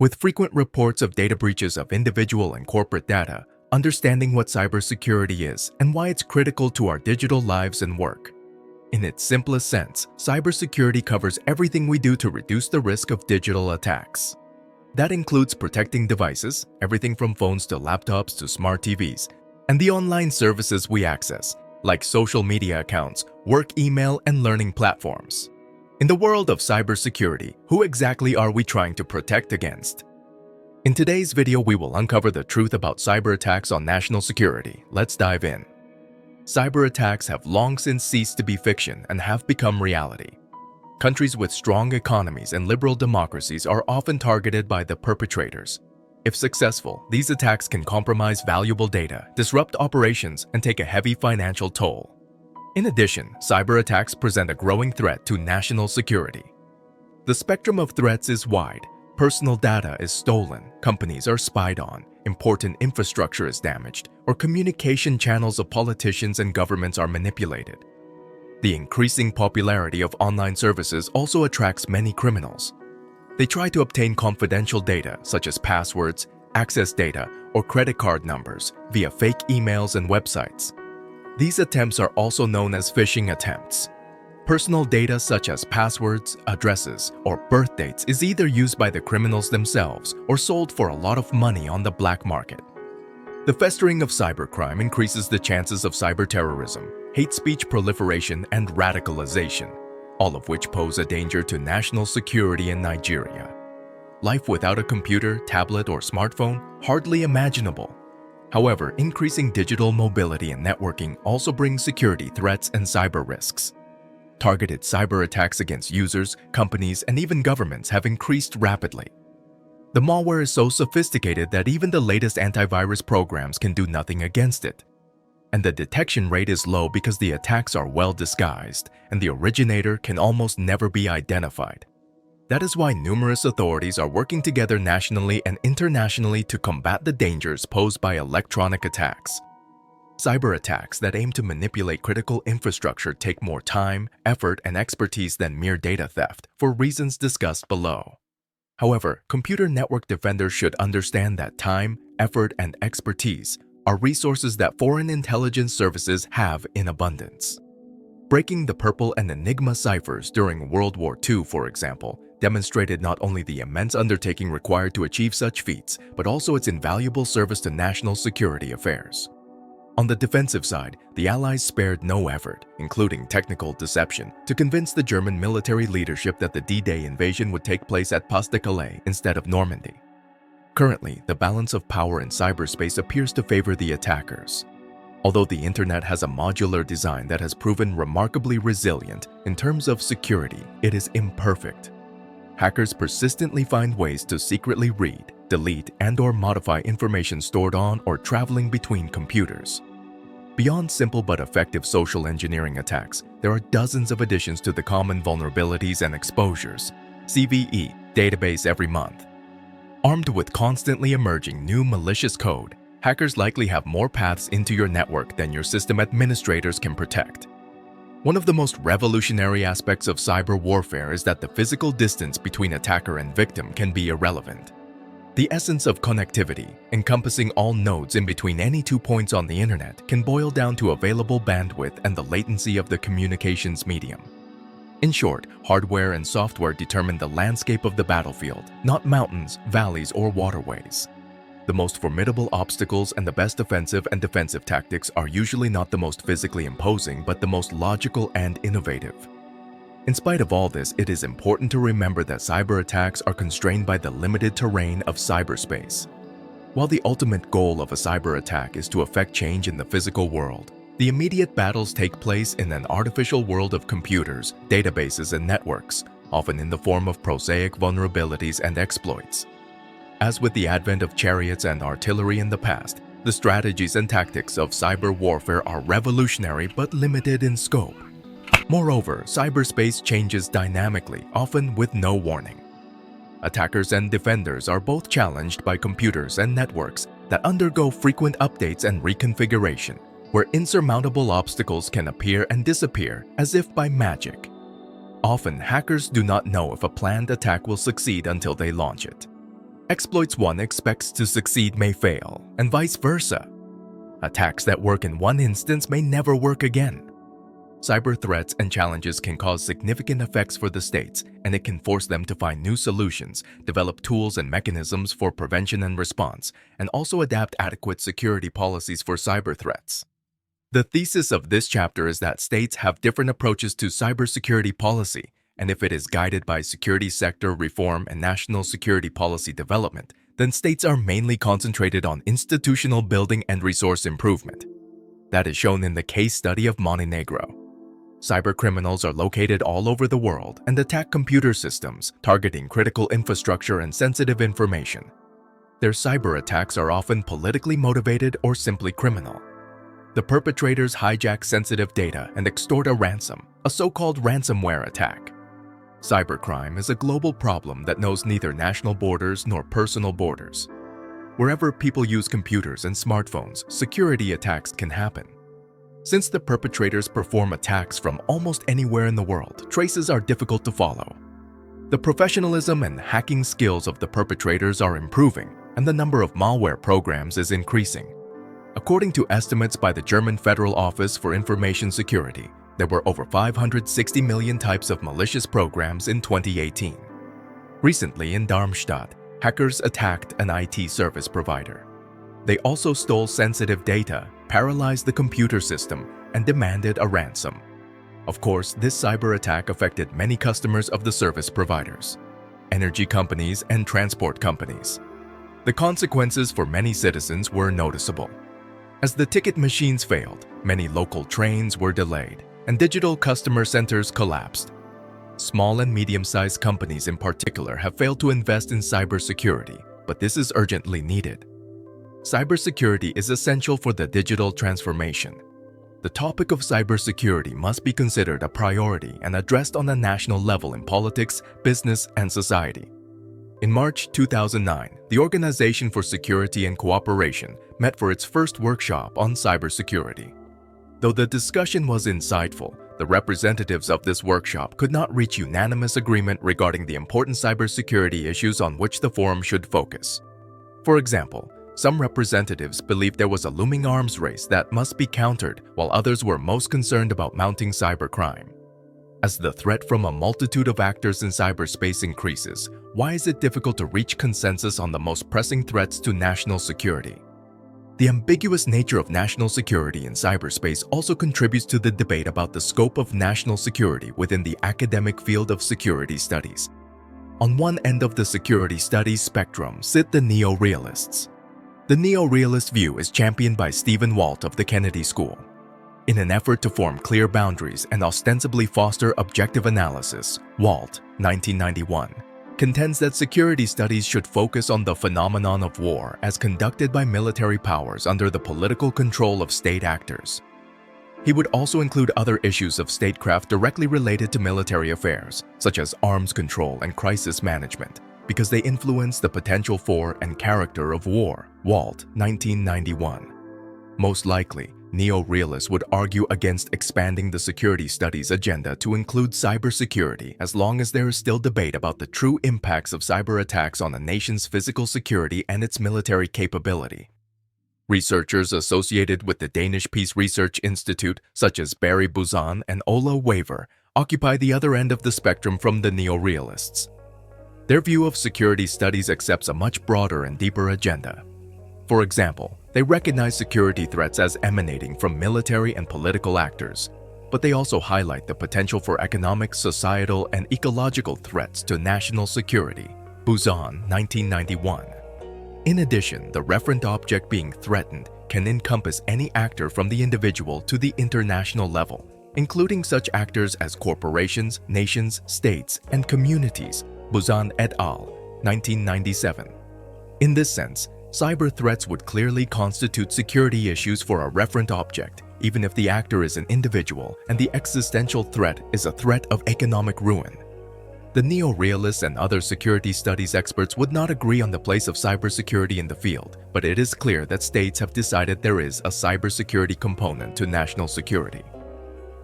With frequent reports of data breaches of individual and corporate data, understanding what cybersecurity is and why it's critical to our digital lives and work. In its simplest sense, cybersecurity covers everything we do to reduce the risk of digital attacks. That includes protecting devices, everything from phones to laptops to smart TVs, and the online services we access, like social media accounts, work email, and learning platforms. In the world of cybersecurity, who exactly are we trying to protect against? In today's video, we will uncover the truth about cyber attacks on national security. Let's dive in. Cyber attacks have long since ceased to be fiction and have become reality. Countries with strong economies and liberal democracies are often targeted by the perpetrators. If successful, these attacks can compromise valuable data, disrupt operations, and take a heavy financial toll. In addition, cyber attacks present a growing threat to national security. The spectrum of threats is wide. Personal data is stolen, companies are spied on, important infrastructure is damaged, or communication channels of politicians and governments are manipulated. The increasing popularity of online services also attracts many criminals. They try to obtain confidential data such as passwords, access data, or credit card numbers via fake emails and websites. These attempts are also known as phishing attempts. Personal data such as passwords, addresses, or birth dates is either used by the criminals themselves or sold for a lot of money on the black market. The festering of cybercrime increases the chances of cyberterrorism, hate speech proliferation, and radicalization, all of which pose a danger to national security in Nigeria. Life without a computer, tablet, or smartphone? Hardly imaginable. However, increasing digital mobility and networking also brings security threats and cyber risks. Targeted cyber attacks against users, companies, and even governments have increased rapidly. The malware is so sophisticated that even the latest antivirus programs can do nothing against it. And the detection rate is low because the attacks are well disguised, and the originator can almost never be identified. That is why numerous authorities are working together nationally and internationally to combat the dangers posed by electronic attacks. Cyber attacks that aim to manipulate critical infrastructure take more time, effort, and expertise than mere data theft, for reasons discussed below. However, computer network defenders should understand that time, effort, and expertise are resources that foreign intelligence services have in abundance. Breaking the Purple and Enigma ciphers during World War II, for example, demonstrated not only the immense undertaking required to achieve such feats, but also its invaluable service to national security affairs. On the defensive side, the Allies spared no effort, including technical deception, to convince the German military leadership that the D-Day invasion would take place at Pas-de-Calais instead of Normandy. Currently, the balance of power in cyberspace appears to favor the attackers. Although the internet has a modular design that has proven remarkably resilient in terms of security, it is imperfect. Hackers persistently find ways to secretly read, delete, and/or modify information stored on or traveling between computers. Beyond simple but effective social engineering attacks, there are dozens of additions to the common vulnerabilities and exposures. CVE database every month. Armed with constantly emerging new malicious code, hackers likely have more paths into your network than your system administrators can protect. One of the most revolutionary aspects of cyber warfare is that the physical distance between attacker and victim can be irrelevant. The essence of connectivity, encompassing all nodes in between any 2 points on the internet, can boil down to available bandwidth and the latency of the communications medium. In short, hardware and software determine the landscape of the battlefield, not mountains, valleys, or waterways. The most formidable obstacles and the best offensive and defensive tactics are usually not the most physically imposing, but the most logical and innovative. In spite of all this, it is important to remember that cyber attacks are constrained by the limited terrain of cyberspace. While the ultimate goal of a cyber attack is to effect change in the physical world, the immediate battles take place in an artificial world of computers, databases, and networks, often in the form of prosaic vulnerabilities and exploits. As with the advent of chariots and artillery in the past, the strategies and tactics of cyber warfare are revolutionary but limited in scope. Moreover, cyberspace changes dynamically, often with no warning. Attackers and defenders are both challenged by computers and networks that undergo frequent updates and reconfiguration, where insurmountable obstacles can appear and disappear as if by magic. Often, hackers do not know if a planned attack will succeed until they launch it. Exploits one expects to succeed may fail, and vice versa. Attacks that work in one instance may never work again. Cyber threats and challenges can cause significant effects for the states, and it can force them to find new solutions, develop tools and mechanisms for prevention and response, and also adapt adequate security policies for cyber threats. The thesis of this chapter is that states have different approaches to cybersecurity policy, and if it is guided by security sector reform and national security policy development, then states are mainly concentrated on institutional building and resource improvement. That is shown in the case study of Montenegro. Cybercriminals are located all over the world and attack computer systems, targeting critical infrastructure and sensitive information. Their cyber attacks are often politically motivated or simply criminal. The perpetrators hijack sensitive data and extort a ransom, a so-called ransomware attack. Cybercrime is a global problem that knows neither national borders nor personal borders. Wherever people use computers and smartphones, security attacks can happen. Since the perpetrators perform attacks from almost anywhere in the world, traces are difficult to follow. The professionalism and hacking skills of the perpetrators are improving, and the number of malware programs is increasing. According to estimates by the German Federal Office for Information Security, there were over 560 million types of malicious programs in 2018. Recently in Darmstadt, hackers attacked an IT service provider. They also stole sensitive data, paralyzed the computer system, and demanded a ransom. Of course, this cyber attack affected many customers of the service providers, energy companies, and transport companies. The consequences for many citizens were noticeable. As the ticket machines failed, many local trains were delayed, and digital customer centers collapsed. Small and medium-sized companies in particular have failed to invest in cybersecurity, but this is urgently needed. Cybersecurity is essential for the digital transformation. The topic of cybersecurity must be considered a priority and addressed on a national level in politics, business, and society. In March 2009, the Organization for Security and Cooperation met for its first workshop on cybersecurity. Though the discussion was insightful, the representatives of this workshop could not reach unanimous agreement regarding the important cybersecurity issues on which the forum should focus. For example, some representatives believed there was a looming arms race that must be countered, while others were most concerned about mounting cybercrime. As the threat from a multitude of actors in cyberspace increases, why is it difficult to reach consensus on the most pressing threats to national security? The ambiguous nature of national security in cyberspace also contributes to the debate about the scope of national security within the academic field of security studies. On one end of the security studies spectrum sit the neo-realists. The neo-realist view is championed by Stephen Walt of the Kennedy School. In an effort to form clear boundaries and ostensibly foster objective analysis, Walt, 1991, contends that security studies should focus on the phenomenon of war as conducted by military powers under the political control of state actors. He would also include other issues of statecraft directly related to military affairs, such as arms control and crisis management, because they influence the potential for and character of war. Walt, 1991. Most likely, neo-realists would argue against expanding the security studies agenda to include cybersecurity as long as there is still debate about the true impacts of cyber attacks on a nation's physical security and its military capability. Researchers associated with the Danish Peace Research Institute, such as Barry Buzan and Ola Waver, occupy the other end of the spectrum from the neo-realists. Their view of security studies accepts a much broader and deeper agenda. For example, they recognize security threats as emanating from military and political actors, but they also highlight the potential for economic, societal, and ecological threats to national security. Buzan, 1991. In addition, the referent object being threatened can encompass any actor from the individual to the international level, including such actors as corporations, nations, states, and communities. Buzan et al., 1997. In this sense, cyber threats would clearly constitute security issues for a referent object, even if the actor is an individual and the existential threat is a threat of economic ruin. The neo-realists and other security studies experts would not agree on the place of cybersecurity in the field, but it is clear that states have decided there is a cybersecurity component to national security.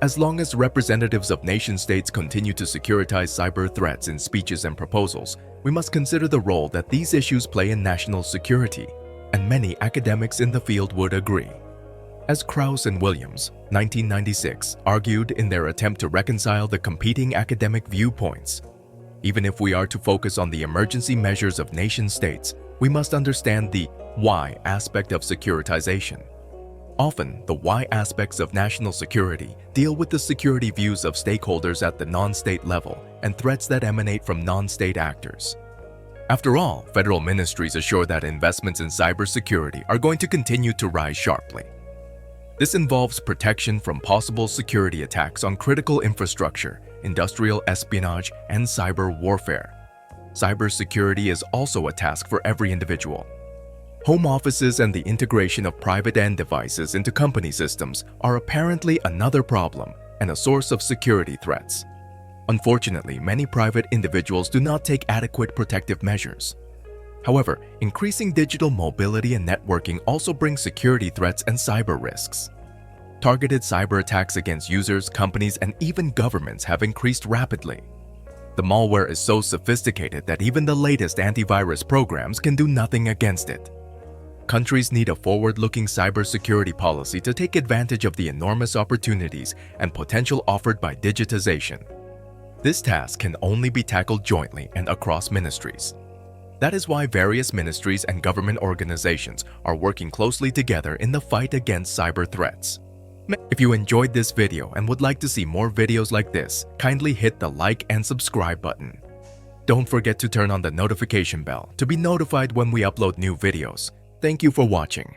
As long as representatives of nation-states continue to securitize cyber threats in speeches and proposals, we must consider the role that these issues play in national security, and many academics in the field would agree. As Krauss and Williams, 1996, argued in their attempt to reconcile the competing academic viewpoints, even if we are to focus on the emergency measures of nation-states, we must understand the why aspect of securitization. Often, the why aspects of national security deal with the security views of stakeholders at the non-state level and threats that emanate from non-state actors. After all, federal ministries assure that investments in cybersecurity are going to continue to rise sharply. This involves protection from possible security attacks on critical infrastructure, industrial espionage, and cyber warfare. Cybersecurity is also a task for every individual. Home offices and the integration of private end devices into company systems are apparently another problem and a source of security threats. Unfortunately, many private individuals do not take adequate protective measures. However, increasing digital mobility and networking also brings security threats and cyber risks. Targeted cyber attacks against users, companies, and even governments have increased rapidly. The malware is so sophisticated that even the latest antivirus programs can do nothing against it. Countries need a forward-looking cybersecurity policy to take advantage of the enormous opportunities and potential offered by digitization. This task can only be tackled jointly and across ministries. That is why various ministries and government organizations are working closely together in the fight against cyber threats. If you enjoyed this video and would like to see more videos like this, kindly hit the like and subscribe button. Don't forget to turn on the notification bell to be notified when we upload new videos. Thank you for watching.